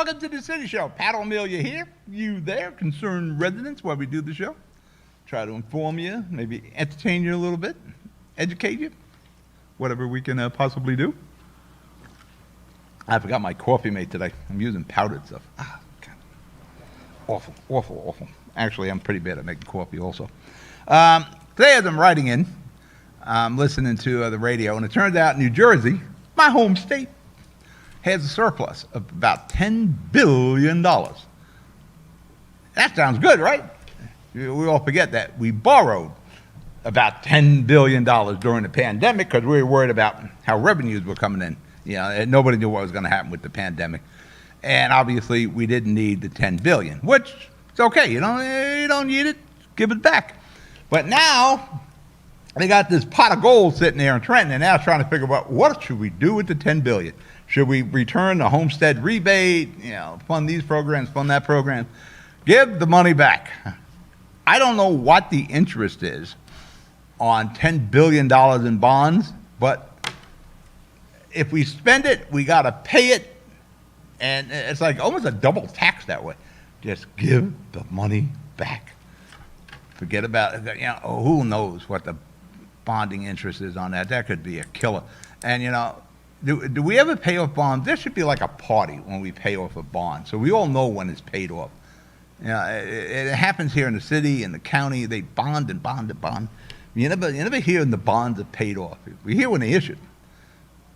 Welcome to the City Show. Pat O'Melia here, you there, concerned residents, while we do the show. Try to inform you, maybe entertain you a little bit, educate you, whatever we can possibly do. I forgot my coffee mate today. I'm using powdered stuff. God. Awful, awful, awful. Actually, I'm pretty bad at making coffee also. Today as I'm writing in, I'm listening to the radio, and it turns out New Jersey, my home state, has a surplus of about $10 billion. That sounds good, right? We all forget that we borrowed about $10 billion during the pandemic because we were worried about how revenues were coming in. You know, and nobody knew what was going to happen with the pandemic. And obviously, we didn't need the $10 billion, which it's okay. You don't need it, give it back. But now, they got this pot of gold sitting there in Trenton, and now trying to figure out what should we do with the $10 billion. Should we return the homestead rebate, fund these programs, fund that program? Give the money back. I don't know what the interest is on $10 billion in bonds, but if we spend it, we got to pay it, and it's like almost a double tax that way. Just give the money back. Forget about it. Who knows what the bonding interest is on that? That could be a killer. And, do we ever pay off bonds? There should be like a party when we pay off a bond, so we all know when it's paid off. It happens here in the city, in the county. They bond and bond and bond. You never hear when the bonds are paid off. We hear when they issue.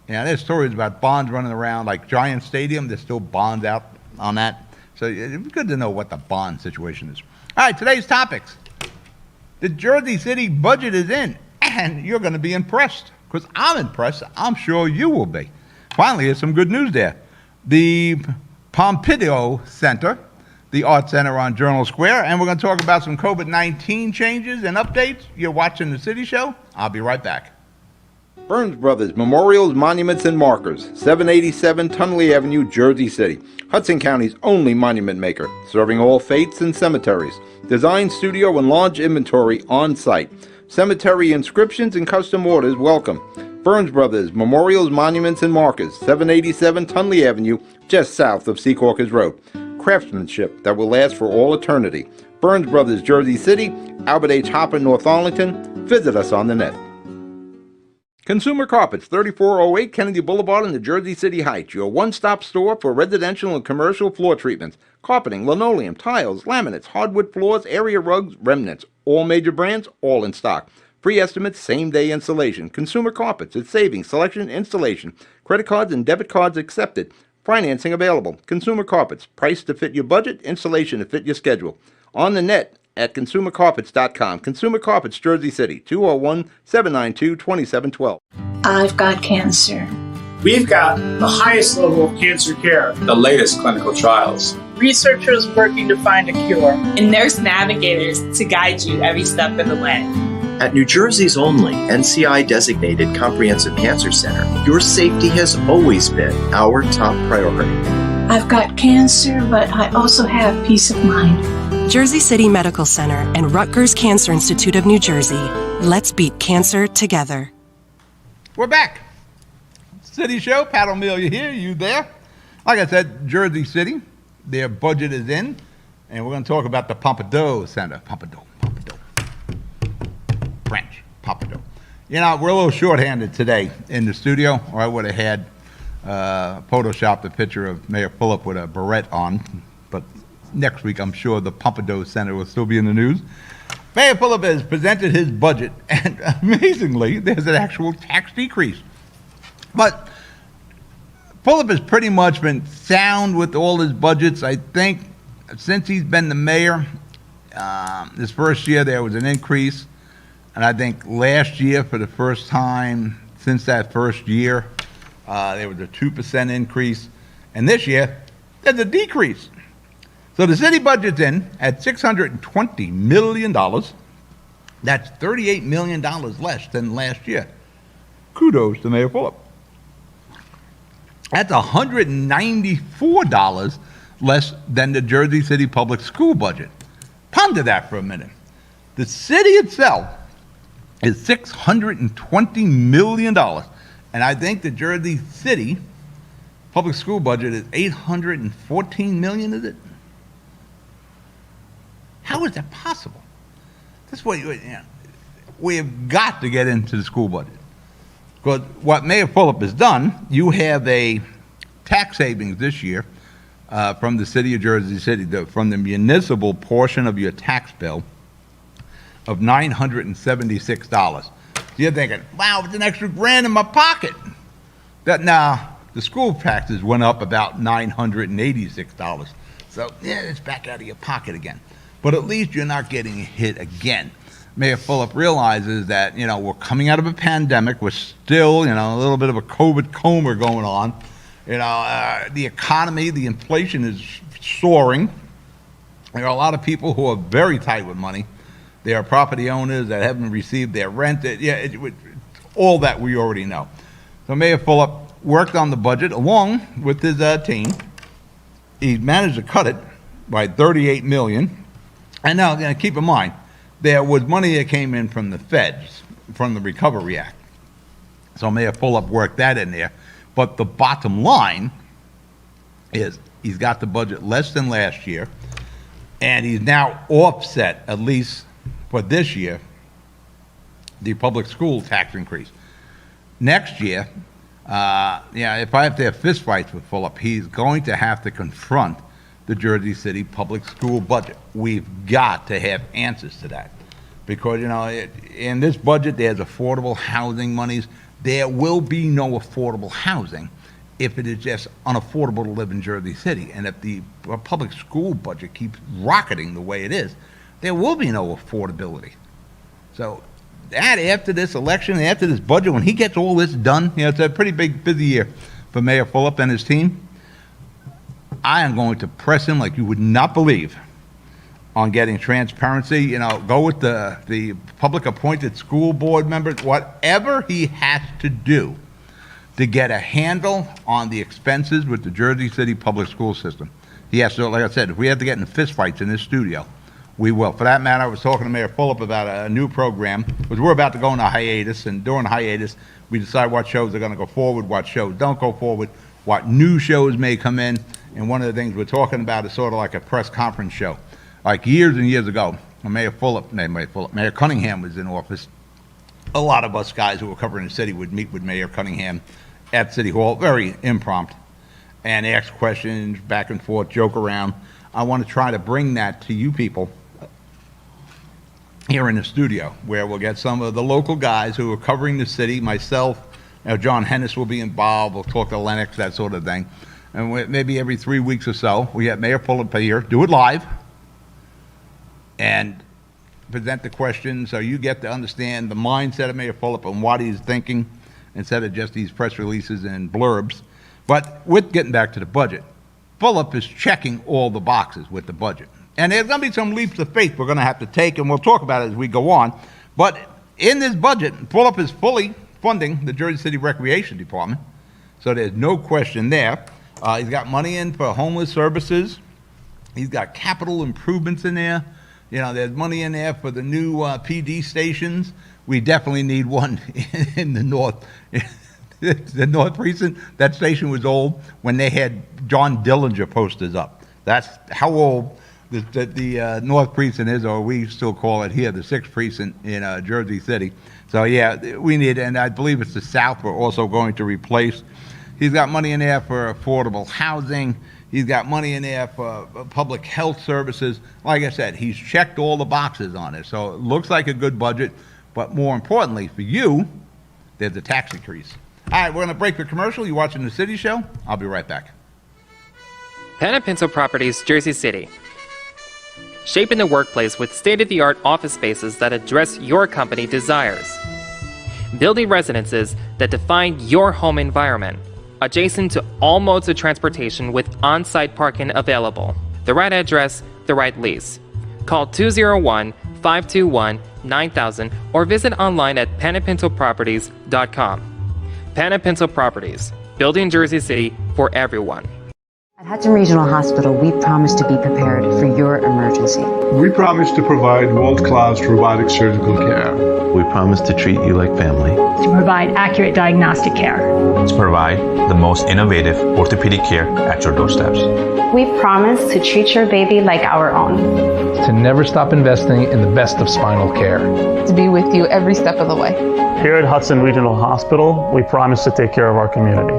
There's stories about bonds running around like Giant Stadium. There's still bonds out on that. So it's good to know what the bond situation is. All right, today's topics. The Jersey City budget is in, and you're going to be impressed. Because I'm impressed. I'm sure you will be. Finally, there's some good news there. The Pompidou Center, the Art Center on Journal Square, and we're going to talk about some COVID-19 changes and updates. You're watching the City Show. I'll be right back. Burns Brothers Memorials, Monuments, and Markers, 787 Tunley Avenue, Jersey City. Hudson County's only monument maker, serving all faiths and cemeteries. Design, studio, and large inventory on site. Cemetery inscriptions and custom orders welcome. Burns Brothers Memorials, Monuments, and Markers, 787 Tunley Avenue, just south of Secaucus Road. Craftsmanship that will last for all eternity. Burns Brothers, Jersey City, Albert H. Hopper, North Arlington. Visit us on the net. Consumer Carpets, 3408 Kennedy Boulevard in the Jersey City Heights. Your one-stop store for residential and commercial floor treatments. Carpeting, linoleum, tiles, laminates, hardwood floors, area rugs, remnants. All major brands, all in stock. Free estimates, same-day installation. Consumer Carpets, it's savings, selection, installation. Credit cards and debit cards accepted. Financing available. Consumer Carpets, price to fit your budget, installation to fit your schedule. On the net at consumercarpets.com. Consumer Carpets, Jersey City, 201-792-2712. I've got cancer. We've got the highest level of cancer care. The latest clinical trials. Researchers working to find a cure. And nurse navigators to guide you every step of the way. At New Jersey's only NCI-designated Comprehensive Cancer Center, your safety has always been our top priority. I've got cancer, but I also have peace of mind. Jersey City Medical Center and Rutgers Cancer Institute of New Jersey. Let's beat cancer together. We're back. City Show, Pat O'Melia here, you there? Like I said, Jersey City, their budget is in, and we're going to talk about the Pompidou Center. Pompidou. French, Pompidou. We're a little shorthanded today in the studio, or I would have had photoshopped a picture of Mayor Phillip with a beret on, but next week I'm sure the Pompidou Center will still be in the news. Mayor Phillip has presented his budget, and amazingly, there's an actual tax decrease. But Phillip has pretty much been sound with all his budgets. I think since he's been the mayor, this first year there was an increase. And I think last year, for the first time since that first year, there was a 2% increase. And this year, there's a decrease. So the city budget's in at $620 million. That's $38 million less than last year. Kudos to Mayor Phillip. That's $194 less than the Jersey City public school budget. Ponder that for a minute. The city itself is $620 million. And I think the Jersey City Public school budget is $814 million, is it? How is that possible? That's what we have got to get into the school budget. Because what Mayor Fulop has done, you have a tax savings this year from the city of Jersey City, from the municipal portion of your tax bill of $976. So you're thinking, wow, it's an extra grand in my pocket. The school taxes went up about $986. So yeah, it's back out of your pocket again. But at least you're not getting hit again. Mayor Fulop realizes that, we're coming out of a pandemic. We're still, a little bit of a COVID coma going on. The economy, the inflation is soaring. There are a lot of people who are very tight with money. There are property owners that haven't received their rent. All that we already know. So Mayor Fulop worked on the budget along with his team. He managed to cut it by $38 million. And now, keep in mind, there was money that came in from the feds, from the Recovery Act. So Mayor Fulop worked that in there. But the bottom line is he's got the budget less than last year, and he's now offset, at least for this year, the public school tax increase. Next year, if I have to have fistfights with Fulop, he's going to have to confront the Jersey City public school budget. We've got to have answers to that. Because, in this budget, there's affordable housing monies. There will be no affordable housing if it is just unaffordable to live in Jersey City. And if the public school budget keeps rocketing the way it is, there will be no affordability. So that after this election, after this budget, when he gets all this done, it's a pretty busy year for Mayor Fulop and his team. I am going to press him like you would not believe on getting transparency. Go with the public appointed school board members, whatever he has to do to get a handle on the expenses with the Jersey City public school system. He has to, like I said, if we have to get in fistfights in this studio, we will. For that matter, I was talking to Mayor Fulop about a new program, because we're about to go into hiatus, and during hiatus, we decide what shows are going to go forward, what shows don't go forward, what new shows may come in. And one of the things we're talking about is sort of like a press conference show. Like years and years ago, when Mayor Cunningham was in office, a lot of us guys who were covering the city would meet with Mayor Cunningham at City Hall, very impromptu, and ask questions, back and forth, joke around. I want to try to bring that to you people here in the studio, where we'll get some of the local guys who are covering the city, myself, John Hennis will be involved, we'll talk to Lennox, that sort of thing. And maybe every 3 weeks or so, we get Mayor Fulop here, do it live, and present the questions so you get to understand the mindset of Mayor Fulop and what he's thinking, instead of just these press releases and blurbs. But with getting back to the budget, Fulop is checking all the boxes with the budget. And there's going to be some leaps of faith we're going to have to take, and we'll talk about it as we go on. But in this budget, Fulop is fully funding the Jersey City Recreation Department, so there's no question there. He's got money in for homeless services. He's got capital improvements in there. There's money in there for the new PD stations. We definitely need one in the north. The North Precinct, that station was old when they had John Dillinger posters up. That's how old the North Precinct is, or we still call it here the 6th Precinct in Jersey City. So yeah, we need, and I believe it's the South we're also going to replace. He's got money in there for affordable housing. He's got money in there for public health services. Like I said, he's checked all the boxes on it. So it looks like a good budget. But more importantly for you, there's a tax increase. All right, we're going to break for commercial. You're watching The City Show. I'll be right back. Penn & Properties, Jersey City. Shaping the workplace with state-of-the-art office spaces that address your company desires. Building residences that define your home environment. Adjacent to all modes of transportation with on-site parking available. The right address, the right lease. Call 201-521-9000 or visit online at pennandpintoproperties.com. Penn & Pinto Properties, building Jersey City for everyone. At Hudson Regional Hospital, we promise to be prepared for your emergency. We promise to provide world-class robotic surgical care. We promise to treat you like family. To provide accurate diagnostic care. To provide the most innovative orthopedic care at your doorsteps. We promise to treat your baby like our own. To never stop investing in the best of spinal care. To be with you every step of the way. Here at Hudson Regional Hospital, we promise to take care of our community.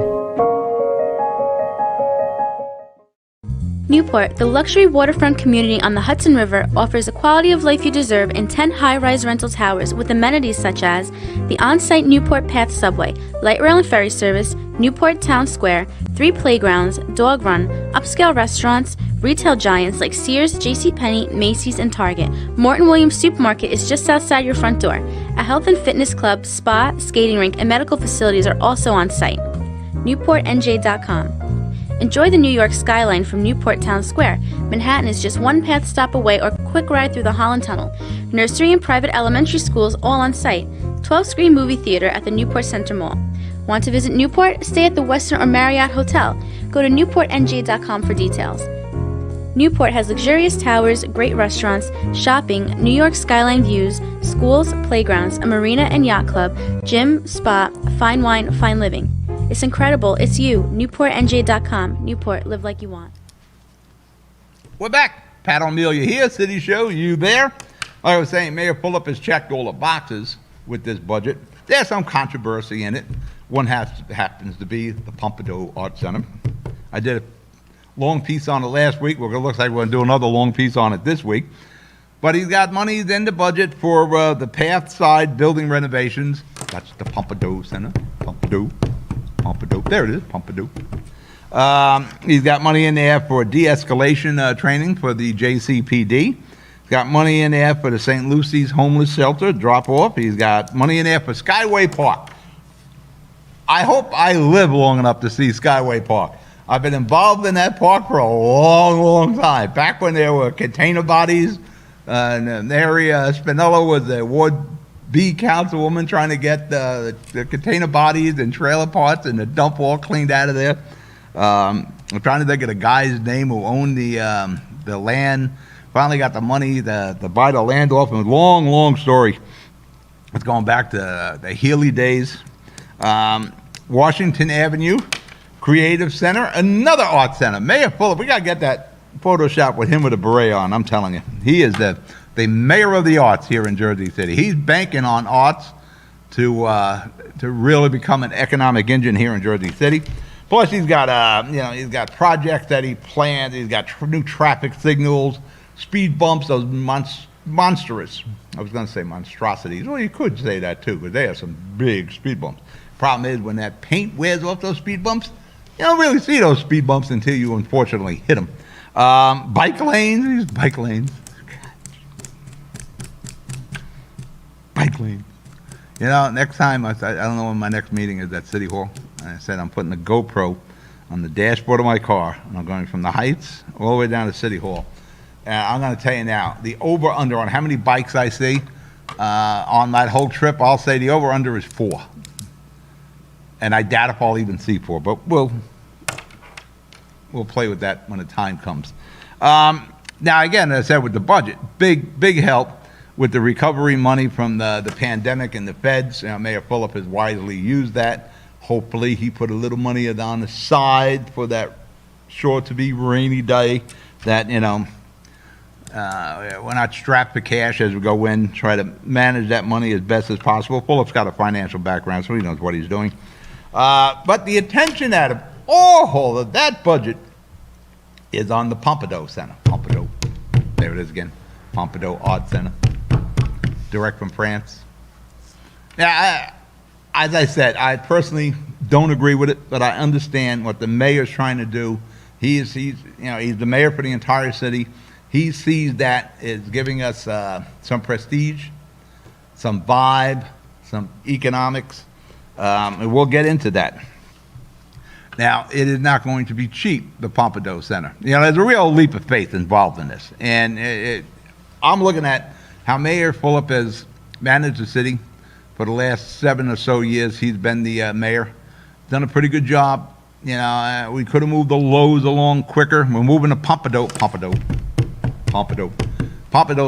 Newport, the luxury waterfront community on the Hudson River, offers a quality of life you deserve in 10 high-rise rental towers with amenities such as the on-site Newport Path subway, light rail and ferry service, Newport Town Square, 3 playgrounds, dog run, upscale restaurants, retail giants like Sears, JCPenney, Macy's, and Target. Morton Williams Supermarket is just outside your front door. A health and fitness club, spa, skating rink, and medical facilities are also on site. NewportNJ.com. Enjoy the New York skyline from Newport Town Square. Manhattan is just one path stop away or quick ride through the Holland Tunnel. Nursery and private elementary schools all on site. 12-screen movie theater at the Newport Center Mall. Want to visit Newport? Stay at the Westin or Marriott Hotel. Go to NewportNJ.com for details. Newport has luxurious towers, great restaurants, shopping, New York skyline views, schools, playgrounds, a marina and yacht club, gym, spa, fine wine, fine living. It's incredible. It's you. NewportNJ.com. Newport, live like you want. We're back. Pat O'Melia here, City Show. You there? Like I was saying, Mayor Fulop has checked all the boxes with this budget. There's some controversy in it. One happens to be the Pompidou Art Center. I did a long piece on it last week. It looks like we're going to do another long piece on it this week. But he's got money in the budget for the path side building renovations. That's the Pompidou Center. Pompidou. There it is, Pompidou. He's got money in there for de-escalation training for the JCPD. He's got money in there for the St. Lucy's homeless shelter drop-off. He's got money in there for Skyway Park. I hope I live long enough to see Skyway Park. I've been involved in that park for a long, long time. Back when there were container bodies, and Mary Spinello was the Ward B councilwoman trying to get the container bodies and trailer parts and the dump all cleaned out of there. I'm trying to think of the guy's name who owned the land. Finally got the money to buy the land off him. Long, long story. It's going back to the Healy days. Washington Avenue Creative Center, another art center. Mayor Fulop, we got to get that Photoshop with him with a beret on, I'm telling you. He is the mayor of the arts here in Jersey City. He's banking on arts to really become an economic engine here in Jersey City. Plus, he's got he's got projects that he planned. He's got new traffic signals, speed bumps, those monstrous. I was going to say monstrosities. Well, you could say that too, because they have some big speed bumps. Problem is, when that paint wears off those speed bumps, you don't really see those speed bumps until you unfortunately hit them. Bike lanes, bike lanes. Bike lane. You know, next time, I don't know when my next meeting is at City Hall. And I said I'm putting a GoPro on the dashboard of my car, and I'm going from the Heights all the way down to City Hall. And I'm going to tell you now, the over-under on how many bikes I see on that whole trip, I'll say the over-under is 4. And I doubt if I'll even see 4, but we'll play with that when the time comes. Now, again, as I said, with the budget, big help with the recovery money from the pandemic and the feds. Mayor Fulop has wisely used that. Hopefully, he put a little money on the side for that sure-to-be rainy day that, we're not strapped for cash as we go in, try to manage that money as best as possible. Fulop's got a financial background, so he knows what he's doing. But the attention out of all of that budget is on the Pompidou Center. Pompidou. There it is again. Pompidou Art Center. Direct from France. Now, as I said, I personally don't agree with it, but I understand what the mayor's trying to do. He's the mayor for the entire city. He sees that as giving us some prestige, some vibe, some economics, and we'll get into that. Now, it is not going to be cheap, the Pompidou Center. There's a real leap of faith involved in this, and I'm looking at how Mayor Fulop has managed the city for the last 7 or so years. He's been the mayor, done a pretty good job. We could have moved the Lowe's along quicker. We're moving the Pompidou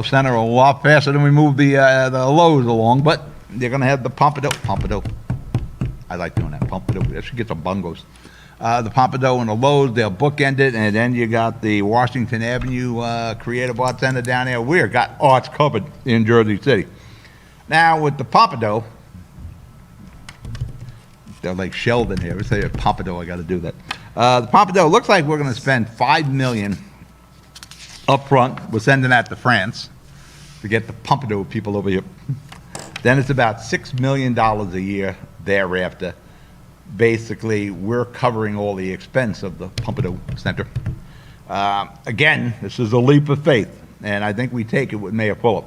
Center a lot faster than we moved the Lowe's along, but they're going to have the Pompidou. I like doing that, Pompidou. That should get some bungos. The Pompidou and the Lowe's, they'll bookend it, and then you got the Washington Avenue Creative Arts Center down there. We've got arts covered in Jersey City. Now, with the Pompidou, they're like Sheldon here. We say Pompidou, I got to do that. The Pompidou, looks like we're going to spend $5 million up front. We're sending that to France to get the Pompidou people over here. Then it's about $6 million a year thereafter. Basically, we're covering all the expense of the Pompidou Center. Again, this is a leap of faith, and I think we take it with Mayor Fulop.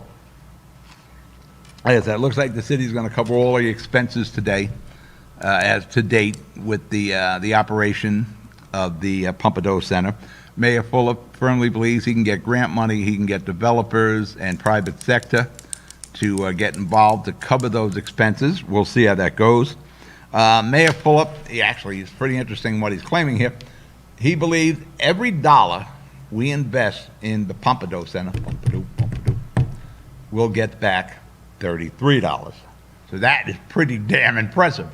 Like I said, it looks like the city's going to cover all the expenses today, as to date, with the operation of the Pompidou Center. Mayor Fulop firmly believes he can get grant money, he can get developers and private sector to get involved to cover those expenses. We'll see how that goes. Mayor Fulop, it's pretty interesting what he's claiming here. He believes every dollar we invest in the Pompidou Center, we'll get back $33. So that is pretty damn impressive.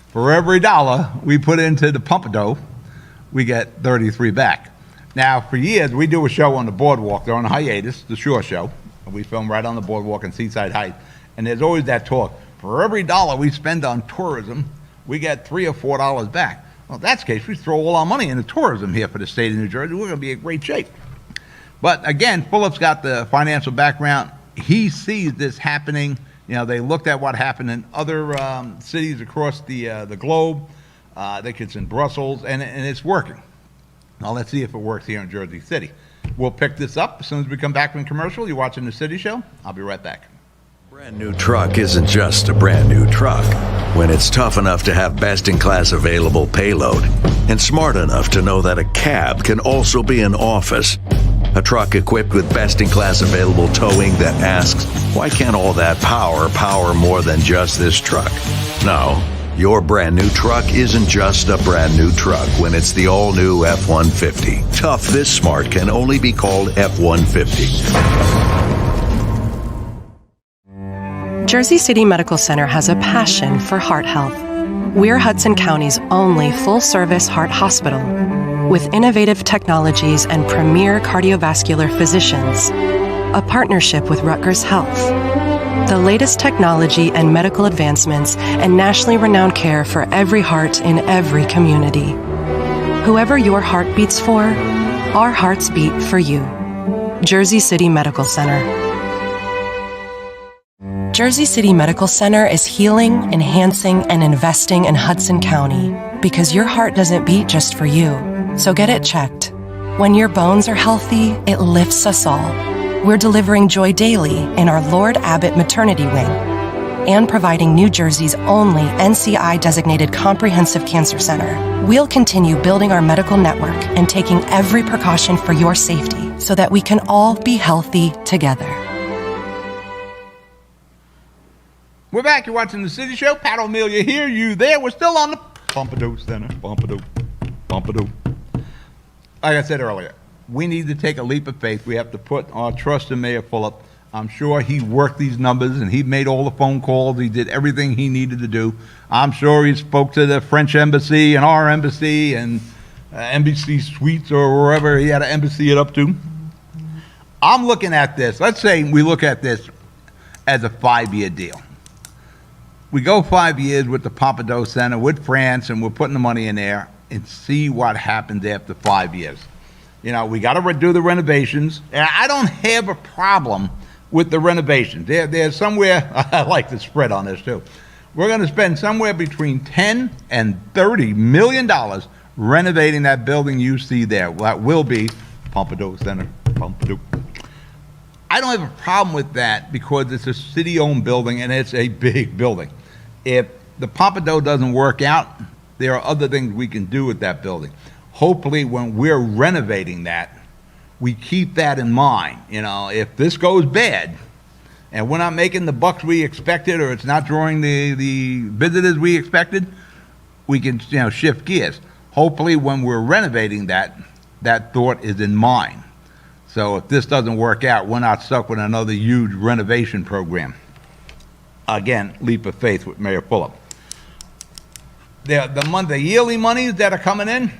For every dollar we put into the Pompidou, we get 33 back. Now, for years, we do a show on the boardwalk. They're on hiatus, the Shore Show. And we film right on the boardwalk in Seaside Heights. And there's always that talk. For every dollar we spend on tourism, we get $3 or $4 back. Well, if that's the case, we throw all our money into tourism here for the state of New Jersey. We're going to be in great shape. But again, Fulop's got the financial background. He sees this happening. They looked at what happened in other cities across the globe. I think it's in Brussels, and it's working. Now, let's see if it works here in Jersey City. We'll pick this up as soon as we come back from commercial. You're watching The City Show. I'll be right back. Brand new truck isn't just a brand new truck when it's tough enough to have best-in-class available payload and smart enough to know that a cab can also be an office. A truck equipped with best-in-class available towing that asks, why can't all that power more than just this truck? No. Your brand new truck isn't just a brand new truck when it's the all-new F-150. Tough this smart can only be called F-150. Jersey City Medical Center has a passion for heart health. We're Hudson County's only full-service heart hospital with innovative technologies and premier cardiovascular physicians, a partnership with Rutgers Health, the latest technology and medical advancements, and nationally renowned care for every heart in every community. Whoever your heart beats for, our hearts beat for you. Jersey City Medical Center. Jersey City Medical Center is healing, enhancing, and investing in Hudson County because your heart doesn't beat just for you. So get it checked. When your bones are healthy, it lifts us all. We're delivering joy daily in our Lord Abbott Maternity Wing and providing New Jersey's only NCI-designated comprehensive cancer center. We'll continue building our medical network and taking every precaution for your safety so that we can all be healthy together. We're back. You're watching The City Show. Pat O'Melia here. You there? We're still on the Pompidou Center. Pompidou. Like I said earlier, we need to take a leap of faith. We have to put our trust in Mayor Fulop. I'm sure he worked these numbers and he made all the phone calls. He did everything he needed to do. I'm sure he spoke to the French embassy and our embassy and embassy suites or wherever he had an embassy it up to. I'm looking at this. Let's say we look at this as a 5-year deal. We go 5 years with the Pompidou Center with France, and we're putting the money in there and see what happens after 5 years. We got to do the renovations. And I don't have a problem with the renovations. There's somewhere, I like the spread on this too. We're going to spend somewhere between $10 and $30 million renovating that building you see there. That will be Pompidou Center. Pompidou. I don't have a problem with that because it's a city-owned building and it's a big building. If the Pompidou doesn't work out, there are other things we can do with that building. Hopefully, when we're renovating that, we keep that in mind. If this goes bad and we're not making the bucks we expected or it's not drawing the visitors we expected, we can shift gears. hopefully when we're renovating that thought is in mind. So if this doesn't work out, we're not stuck with another huge renovation program. Again, leap of faith with Mayor Fulop. The yearly monies that are coming in,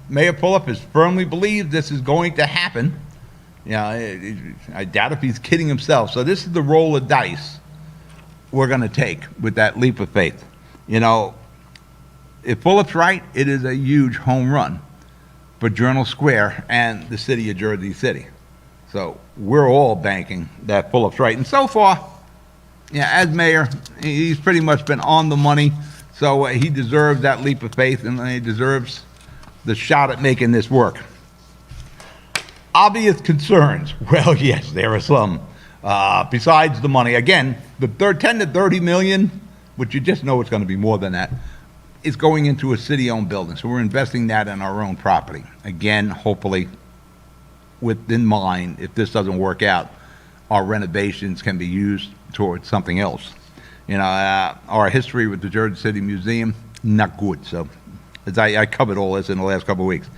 Mayor Fulop is firmly believes this is going to happen. I doubt if he's kidding himself. So this is the roll of dice we're going to take with that leap of faith. If Fulop's right, it is a huge home run for Journal Square and the city of Jersey City. So we're all banking that Fulop's right. And so far, as mayor, he's pretty much been on the money. So he deserves that leap of faith, and he deserves the shot at making this work. Obvious concerns. Well, yes, there are some. Besides the money, again, the 10 to 30 million, which you just know it's going to be more than that, is going into a city-owned building. So we're investing that in our own property. Again, hopefully, within mind, if this doesn't work out, our renovations can be used towards something else. Our history with the Jersey City Museum, not good. So as I covered all this in the last couple of weeks.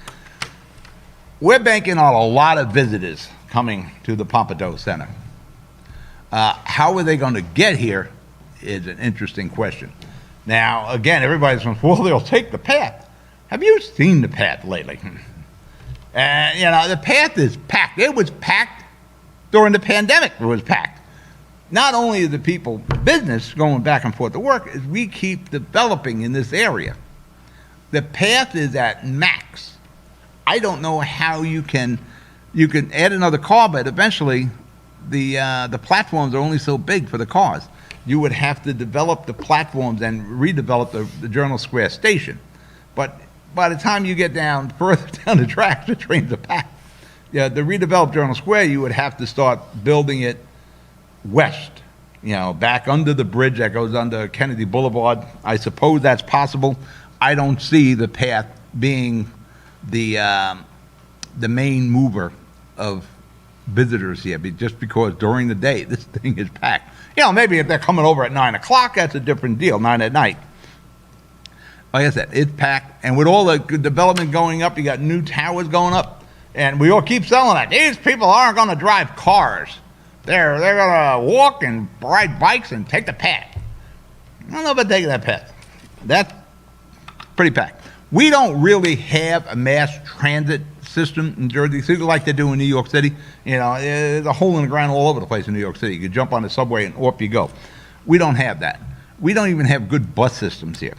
We're banking on a lot of visitors coming to the Pompidou Center. How are they going to get here is an interesting question. Now, again, everybody's going, well, they'll take the path. Have you seen the path lately? The path is packed. It was packed during the pandemic. It was packed. Not only is the people business going back and forth to work, is we keep developing in this area. The path is at max. I don't know how you can add another car, but eventually the platforms are only so big for the cars. You would have to develop the platforms and redevelop the Journal Square station. But by the time you get further down the track, the trains are packed. The redeveloped Journal Square, you would have to start building it west, back under the bridge that goes under Kennedy Boulevard. I suppose that's possible. I don't see the path being the main mover of visitors here, just because during the day this thing is packed. Maybe if they're coming over at 9 o'clock, that's a different deal, 9 at night. Like I said, it's packed, and with all the development going up, you got new towers going up, and we all keep selling that. These people aren't going to drive cars. They're going to walk and ride bikes and take the path. I don't know about taking that path. That's pretty packed. We don't really have a mass transit system in Jersey City like they do in New York City. There's a hole in the ground all over the place in New York City. You can jump on the subway and off you go. We don't have that. We don't even have good bus systems here.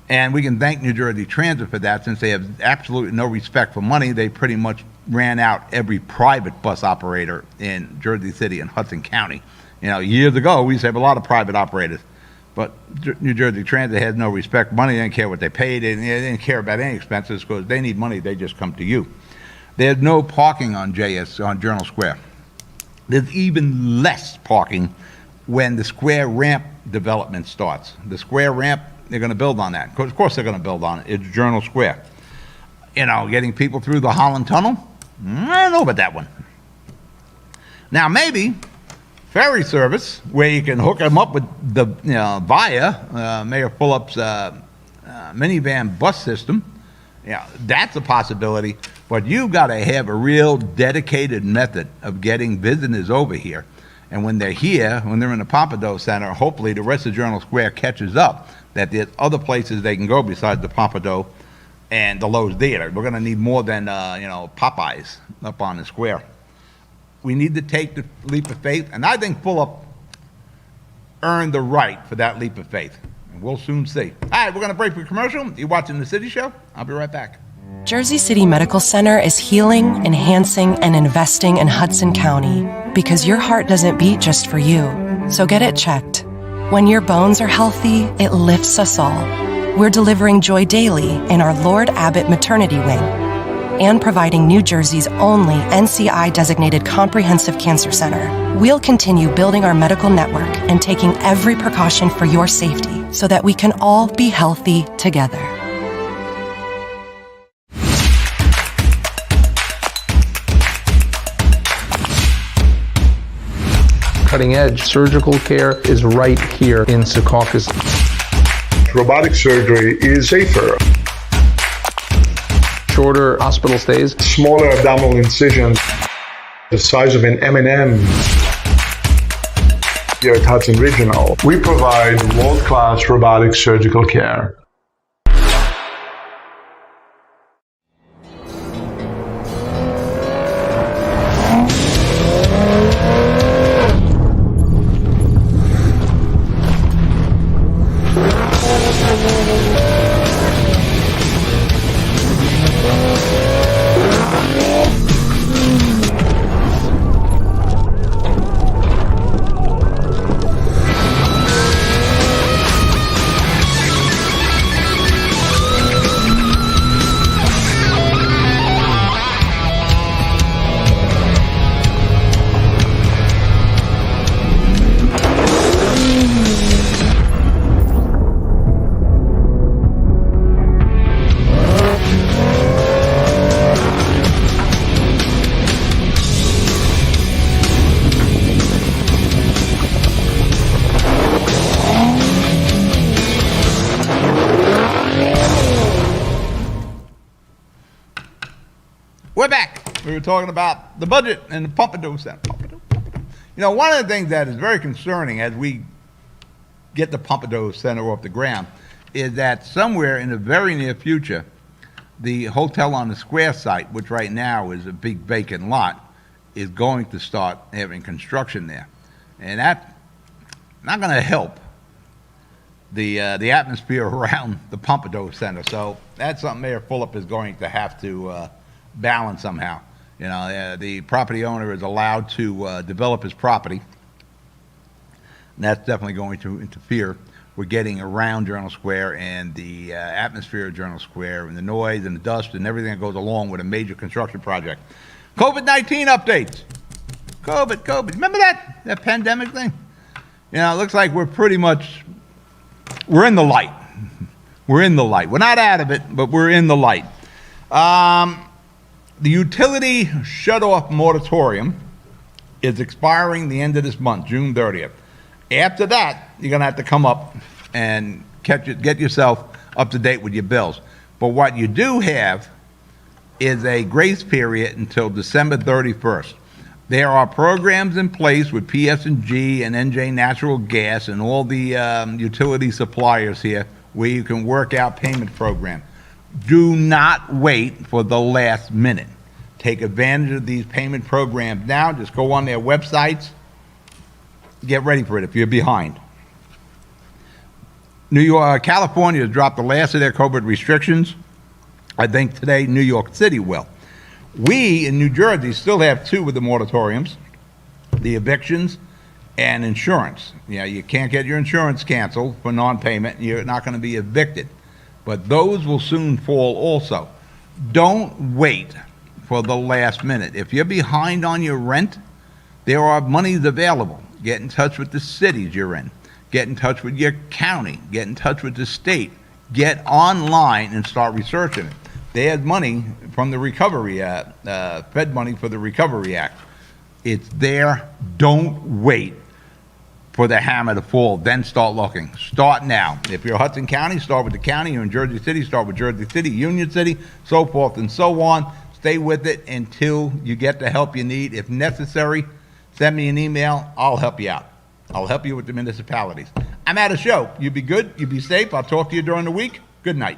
And we can thank New Jersey Transit for that, since they have absolutely no respect for money. They pretty much ran out every private bus operator in Jersey City and Hudson County. Years ago, we used to have a lot of private operators. But New Jersey Transit has no respect for money. They didn't care what they paid. They didn't care about any expenses, because they need money. They just come to you. There's no parking on Journal Square. There's even less parking when the square ramp development starts. The square ramp, they're going to build on that. Of course they're going to build on it. It's Journal Square. Getting people through the Holland Tunnel, I don't know about that one. Now, maybe ferry service, where you can hook them up with the via Mayor Fulop's minivan bus system. That's a possibility. But you've got to have a real dedicated method of getting visitors over here. And when they're here, when they're in the Pompidou Center, hopefully the rest of Journal Square catches up, that there's other places they can go besides the Pompidou and the Lowe's Theater. We're going to need more than Popeyes up on the square. We need to take the leap of faith, and I think Fulop earned the right for that leap of faith. And we'll soon see. All right, we're going to break for commercial. You're watching The City Show. I'll be right back. Jersey City Medical Center is healing, enhancing, and investing in Hudson County because your heart doesn't beat just for you. So get it checked. When your bones are healthy, it lifts us all. We're delivering joy daily in our Lord Abbott maternity wing and providing New Jersey's only NCI-designated comprehensive cancer center. We'll continue building our medical network and taking every precaution for your safety so that we can all be healthy together. Cutting-edge surgical care is right here in Secaucus. Robotic surgery is safer. shorter hospital stays. Smaller abdominal incisions, the size of an M&M. Here at Hudson Regional, we provide world-class robotic surgical care. We're back. We were talking about the budget and the Pompidou Center. You know, one of the things that is very concerning as we get the Pompidou Center off the ground is that somewhere in the very near future, the Hotel on the Square site, which right now is a big vacant lot, is going to start having construction there. And that's not going to help the atmosphere around the Pompidou Center. So that's something Mayor Fulop is going to have to balance somehow. You know, the property owner is allowed to develop his property. And that's definitely going to interfere with getting around Journal Square and the atmosphere of Journal Square and the noise and the dust and everything that goes along with a major construction project. COVID-19 updates. COVID. Remember that pandemic thing? You know, it looks like we're in the light. We're in the light. We're not out of it, but we're in the light. The utility shut-off moratorium is expiring the end of this month, June 30th. After that, you're going to have to come up and get yourself up to date with your bills. But what you do have is a grace period until December 31st. There are programs in place with PS&G and NJ Natural Gas and all the utility suppliers here where you can work out payment program. Do not wait for the last minute. Take advantage of these payment programs now. Just go on their websites. Get ready for it if you're behind. California has dropped the last of their COVID restrictions. I think today New York City will. We in New Jersey still have two of the moratoriums, the evictions and insurance. You know, you can't get your insurance canceled for non-payment. You're not going to be evicted. But those will soon fall also. Don't wait for the last minute. If you're behind on your rent, there are monies available. Get in touch with the cities you're in. Get in touch with your county. Get in touch with the state. Get online and start researching it. There's money from the Recovery Fed money for the Recovery Act. It's there. Don't wait for the hammer to fall, then start looking. Start now. If you're Hudson County, start with the county. You're in Jersey City, start with Jersey City, Union City, so forth and so on. Stay with it until you get the help you need. If necessary, send me an email. I'll help you out. I'll help you with the municipalities. I'm at a show. You be good. You be safe. I'll talk to you during the week. Good night.